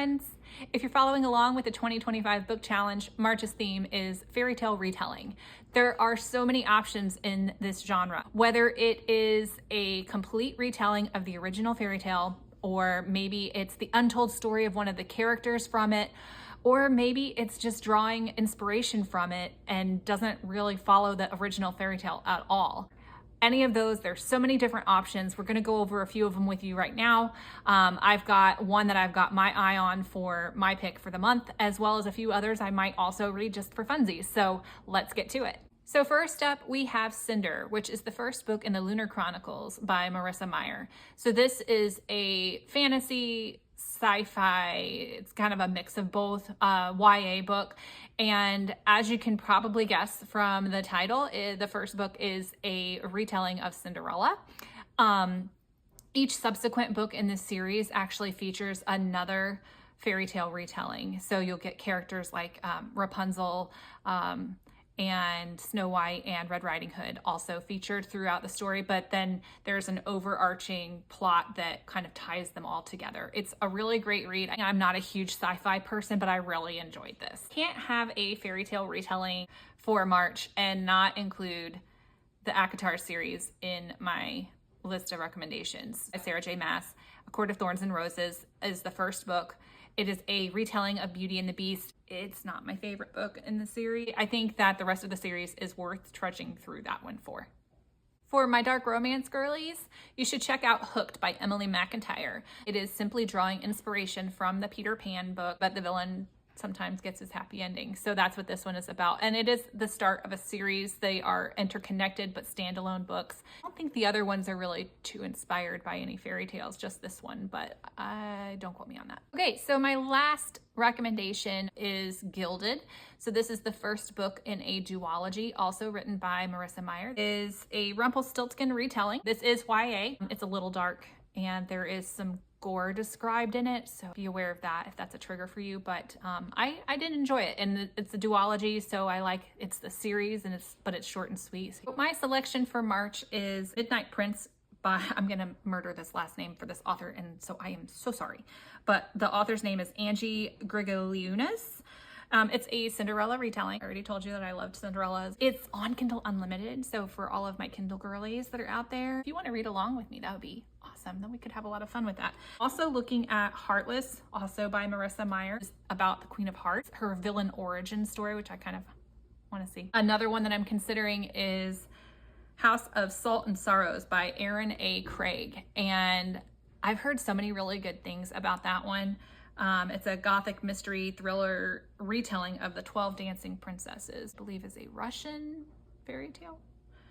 friends. If you're following along with the 2025 book challenge, March's theme is fairy tale retelling. There are so many options in this genre, whether it is a complete retelling of the original fairy tale, or maybe it's the untold story of one of the characters from it, or maybe it's just drawing inspiration from it and doesn't really follow the original fairy tale at all. Any of those, there's so many different options. We're gonna go over a few of them with you right now. I've got one that I've got my eye on for my pick for the month, as well as a few others I might also read just for funsies. So let's get to it. So first up, we have Cinder, which is the first book in the Lunar Chronicles by Marissa Meyer. So this is a fantasy sci-fi, it's kind of a mix of both, YA book. And as you can probably guess from the title, the first book is a retelling of Cinderella. Each subsequent book in this series actually features another fairy tale retelling. So you'll get characters like Rapunzel, and Snow White and Red Riding Hood also featured throughout the story, but then there's an overarching plot that kind of ties them all together. It's a really great read. I'm not a huge sci-fi person, but I really enjoyed this. Can't have a fairy tale retelling for March and not include the ACOTAR series in my list of recommendations. Sarah J. Maas, A Court of Thorns and Roses is the first book. It is a retelling of Beauty and the Beast. It's not my favorite book in the series. I think that the rest of the series is worth trudging through that one for. For my dark romance girlies, you should check out Hooked by Emily McIntyre. It is simply drawing inspiration from the Peter Pan book, but the villain sometimes gets his happy ending. So that's what this one is about. And it is the start of a series. They are interconnected but standalone books. I don't think the other ones are really too inspired by any fairy tales, just this one, but don't quote me on that. Okay, so my last recommendation is Gilded. So this is the first book in a duology, also written by Marissa Meyer. It is a Rumpelstiltskin retelling. This is YA. It's a little dark and there is some gore described in it, so be aware of that if that's a trigger for you. But I did enjoy it, and it's a duology, so I like it's the series, and but it's short and sweet. So my selection for March is Midnight Prince by, I'm gonna murder this last name for this author, and so I am so sorry, but the author's name is Angie Grigoleounis. It's a Cinderella retelling. I already told you that I loved Cinderella's. It's on Kindle Unlimited, so for all of my Kindle girlies that are out there, if you want to read along with me, that would be awesome. Then we could have a lot of fun with that. Also looking at Heartless, also by Marissa Meyer, about the Queen of Hearts, her villain origin story, which I kind of want to see. Another one that I'm considering is House of Salt and Sorrows by Erin A. Craig, and I've heard so many really good things about that one. It's a gothic mystery thriller retelling of the 12 Dancing Princesses. I believe is a Russian fairy tale.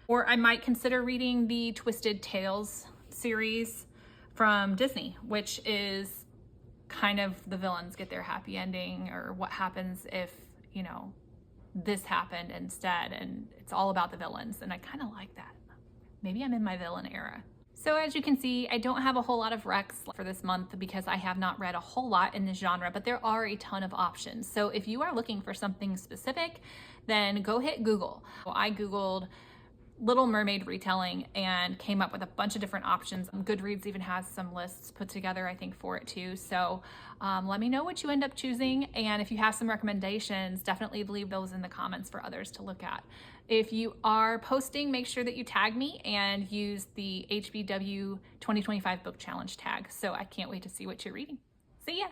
Or I might consider reading the Twisted Tales series from Disney, which is kind of the villains get their happy ending, or what happens if, you know, this happened instead, and it's all about the villains, and I kind of like that. Maybe I'm in my villain era. So as you can see, I don't have a whole lot of recs for this month because I have not read a whole lot in this genre, but there are a ton of options. So if you are looking for something specific, then go hit Google. I Googled Little Mermaid retelling and came up with a bunch of different options. Goodreads even has some lists put together, I think, for it too. So let me know what you end up choosing. And if you have some recommendations, definitely leave those in the comments for others to look at. If you are posting, make sure that you tag me and use the HBW 2025 book challenge tag. So I can't wait to see what you're reading. See ya.